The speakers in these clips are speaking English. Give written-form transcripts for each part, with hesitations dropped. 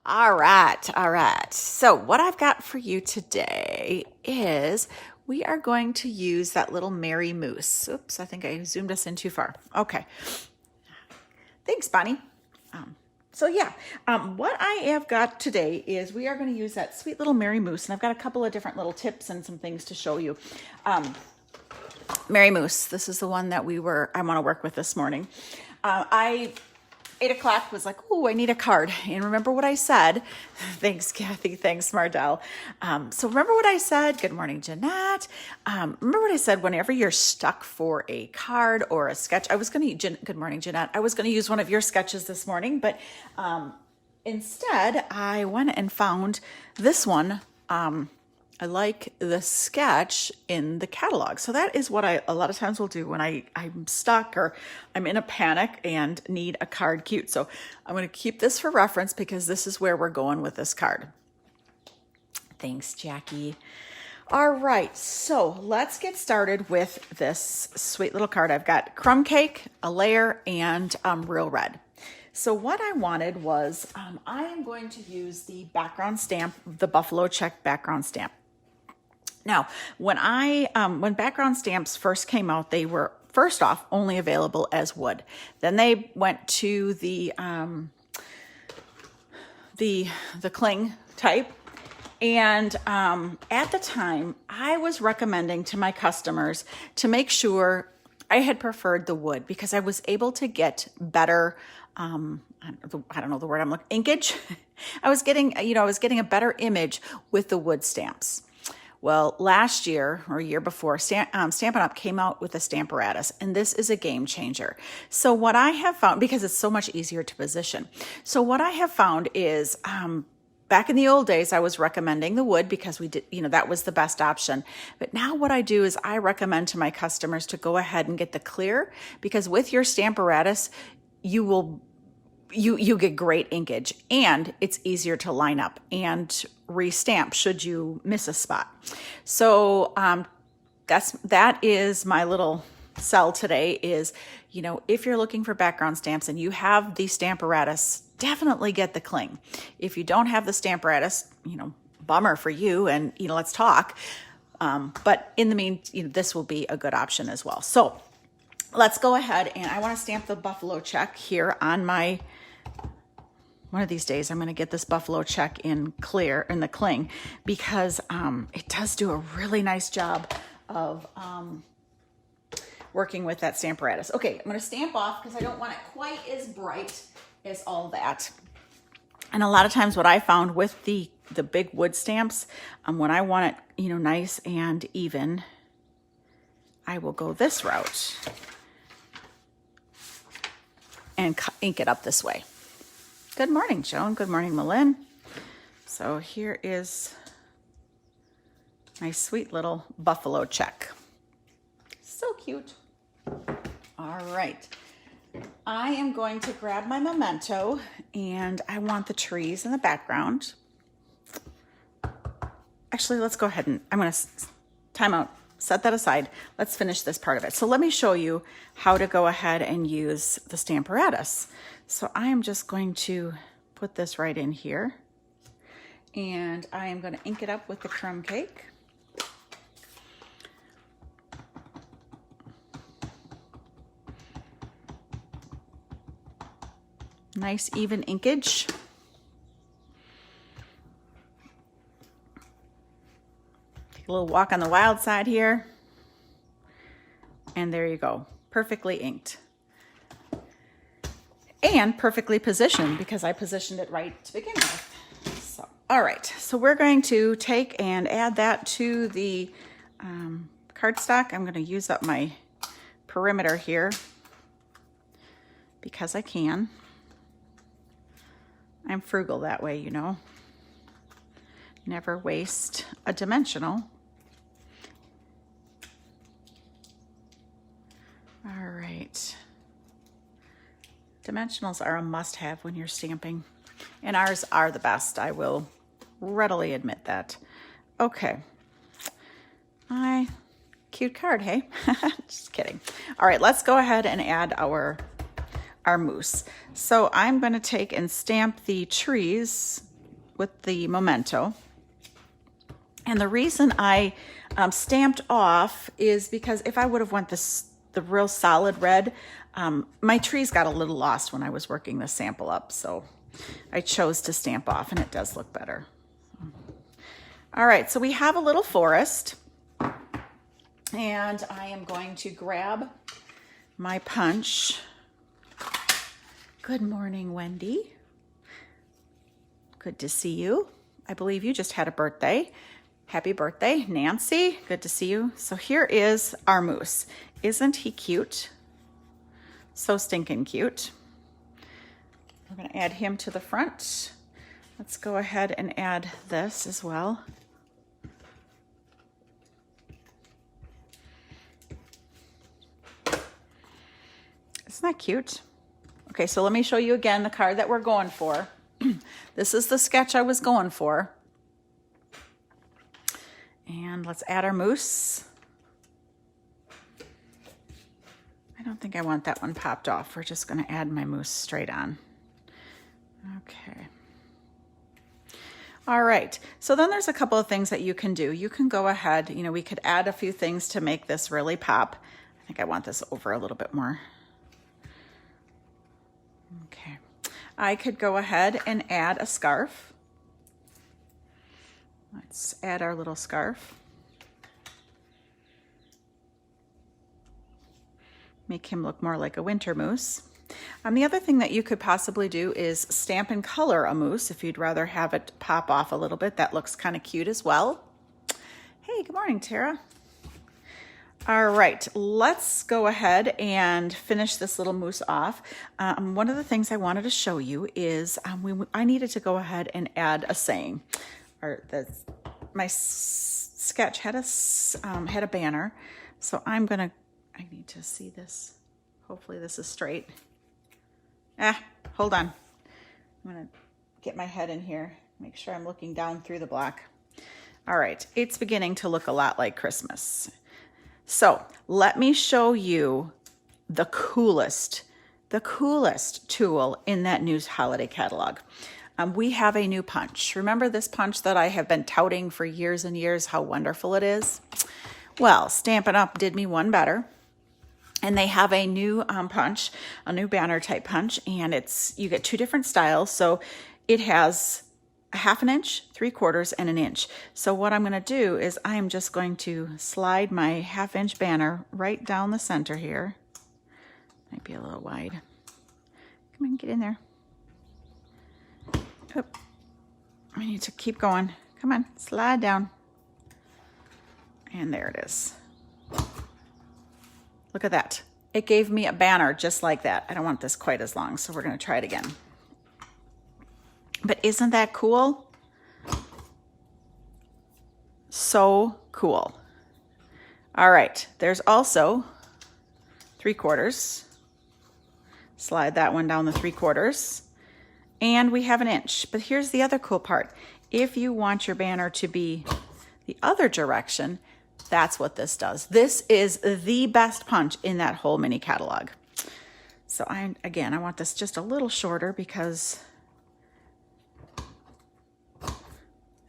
All right. So what I've got for you today is we are going to use that little Mary Moose. Oops, I think I zoomed us in too far. Okay. Thanks, Bonnie. What I have got today is we are going to use that sweet little Mary Moose, and I've got a couple of different little tips and some things to show you. Mary Moose, this is the one that I want to work with this morning. 8 o'clock was like, oh, I need a card. And remember what I said? Thanks, Kathy. Thanks, Mardell. So remember what I said? Good morning, Jeanette. Remember what I said? Whenever you're stuck for a card or a sketch, good morning, Jeanette. I was going to use one of your sketches this morning, but instead I went and found this one. I like the sketch in the catalog. So that is what I a lot of times will do when I'm stuck or I'm in a panic and need a card cute. So I'm going to keep this for reference because this is where we're going with this card. Thanks, Jackie. All right, so let's get started with this sweet little card. I've got crumb cake, a layer, and real red. So what I wanted was I am going to use the background stamp, the buffalo check background stamp. Now, when background stamps first came out, they were first off only available as wood. Then they went to the cling type. And at the time, I was recommending to my customers to make sure I had preferred the wood because I was able to get better, I don't know the word I'm looking, inkage. I was getting a better image with the wood stamps. Well, last year or a year before, Stampin' Up! Came out with a Stamparatus, and this is a game changer. So what I have found, because it's so much easier to position, so what I have found is back in the old days, I was recommending the wood because we did, that was the best option. But now what I do is I recommend to my customers to go ahead and get the clear, because with your Stamparatus, you get great inkage and it's easier to line up and restamp should you miss a spot. So that is my little sell today is, if you're looking for background stamps and you have the Stamparatus, definitely get the cling. If you don't have the Stamparatus, bummer for you, and let's talk. But in the meantime, this will be a good option as well. So let's go ahead, and I want to stamp the buffalo check here on my. One of these days, I'm going to get this buffalo check in the cling, because it does do a really nice job of working with that Stamparatus. Okay, I'm going to stamp off because I don't want it quite as bright as all that. And a lot of times what I found with the big wood stamps, when I want it, nice and even, I will go this route and ink it up this way. Good morning, Joan. Good morning, Malin. So here is my sweet little buffalo check. So cute. All right. I am going to grab my memento, and I want the trees in the background. Actually, let's go ahead and I'm going to time out, set that aside. Let's finish this part of it. So let me show you how to go ahead and use the Stamparatus. So I am just going to put this right in here, and I am going to ink it up with the crumb cake. Nice even inkage. Take a little walk on the wild side here. And there you go. Perfectly inked. And perfectly positioned because I positioned it right to begin with. So, all right. So we're going to take and add that to the cardstock. I'm going to use up my perimeter here because I can. I'm frugal that way, Never waste a dimensional. All right. Dimensionals are a must-have when you're stamping, and ours are the best. I will readily admit that. Okay. My cute card, hey? Just kidding. All right, let's go ahead and add our mousse. So I'm going to take and stamp the trees with the memento. And the reason I stamped off is because if I would have went the real solid red, my trees got a little lost when I was working the sample up. So I chose to stamp off, and it does look better. All right, so we have a little forest, and I am going to grab my punch. Good morning, Wendy. Good to see you. I believe you just had a birthday. Happy birthday, Nancy. Good to see you. So here is our moose. Isn't he cute? So stinking cute. We're going to add him to the front. Let's go ahead and add this as well. Isn't that cute? Okay, so let me show you again the card that we're going for. This is the sketch I was going for. And let's add our moose. I don't think I want that one popped off. We're just going to add my moose straight on. Okay. All right, so then there's a couple of things that you can do. You can go ahead, we could add a few things to make this really pop. I think I want this over a little bit more. Okay, I could go ahead and add a scarf. Let's add our little scarf. Make him look more like a winter moose. The other thing that you could possibly do is stamp and color a moose if you'd rather have it pop off a little bit. That looks kind of cute as well. Hey, good morning, Tara. All right, let's go ahead and finish this little moose off. One of the things I wanted to show you is I needed to go ahead and add a saying. My sketch had a banner, so I need to see this. Hopefully this is straight. Hold on. I'm gonna get my head in here, make sure I'm looking down through the block. All right, it's beginning to look a lot like Christmas. So let me show you the coolest tool in that new holiday catalog. We have a new punch. Remember this punch that I have been touting for years and years, how wonderful it is? Well, Stampin' Up! Did me one better. And they have a new punch, a new banner type punch, and you get two different styles. So it has a 1/2 inch, 3/4, and 1 inch. So what I'm going to do is I'm just going to slide my 1/2 inch banner right down the center here. Might be a little wide. Come on, get in there. Oop. I need to keep going. Come on, slide down. And there it is. Look at that. It gave me a banner just like that. I don't want this quite as long, so we're going to try it again. But isn't that cool? So cool. All right, there's also 3/4. Slide that one down the 3/4. And we have 1 inch. But here's the other cool part. If you want your banner to be the other direction, that's what this does. This is the best punch in that whole mini catalog. So I want this just a little shorter because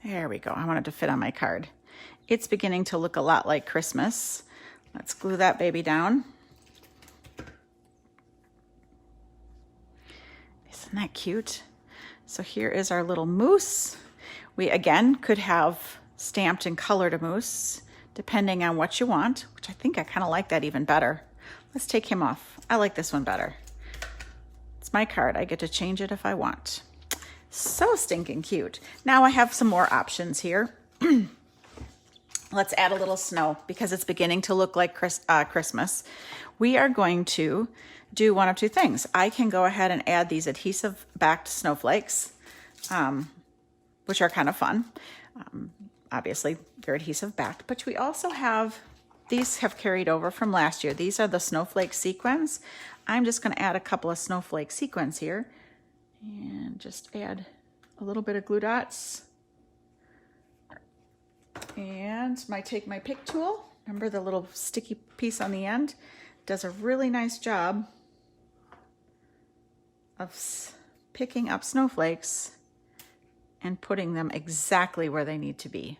there we go. I want it to fit on my card. It's beginning to look a lot like Christmas. Let's glue that baby down. Isn't that cute? So here is our little moose. We again could have stamped and colored a moose depending on what you want, which I think I kind of like that even better. Let's take him off. I like this one better. It's my card. I get to change it if I want. So stinking cute. Now I have some more options here. Let's add a little snow because it's beginning to look like Christmas. We are going to do one of two things. I can go ahead and add these adhesive backed snowflakes, which are kind of fun. Obviously, they're adhesive backed, but we also have, these have carried over from last year. These are the Snowflake Sequins. I'm just going to add a couple of Snowflake Sequins here and just add a little bit of glue dots. And take my pick tool. Remember the little sticky piece on the end? Does a really nice job of picking up snowflakes and putting them exactly where they need to be.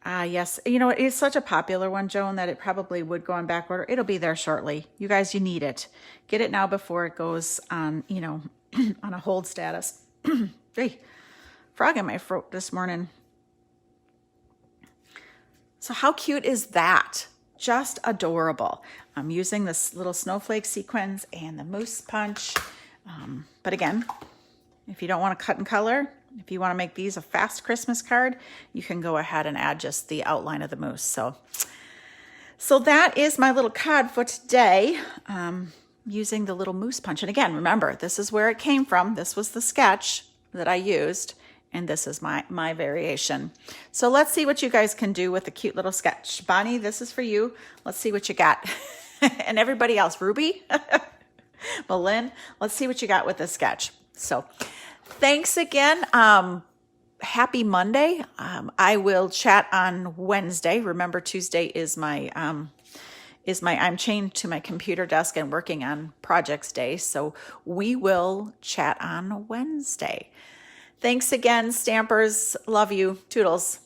Ah, yes. You know, it's such a popular one, Joan, that it probably would go on back order. It'll be there shortly. You guys, you need it. Get it now before it goes on, you know, on a hold status. Hey, frog in my throat this morning. So how cute is that? Just adorable. I'm using this little snowflake sequins and the moose punch. But again, if you don't want to cut and color, if you want to make these a fast Christmas card, you can go ahead and add just the outline of the moose. So that is my little card for today, using the little moose punch. And again, remember, this is where it came from. This was the sketch that I used, and this is my variation. So let's see what you guys can do with the cute little sketch. Bonnie, this is for you. Let's see what you got. And everybody else, Ruby, Malin, let's see what you got with this sketch. So thanks again. Happy Monday. I will chat on Wednesday. Remember, Tuesday is my I'm chained to my computer desk and working on projects day. So we will chat on Wednesday. Thanks again, Stampers. Love you. Toodles.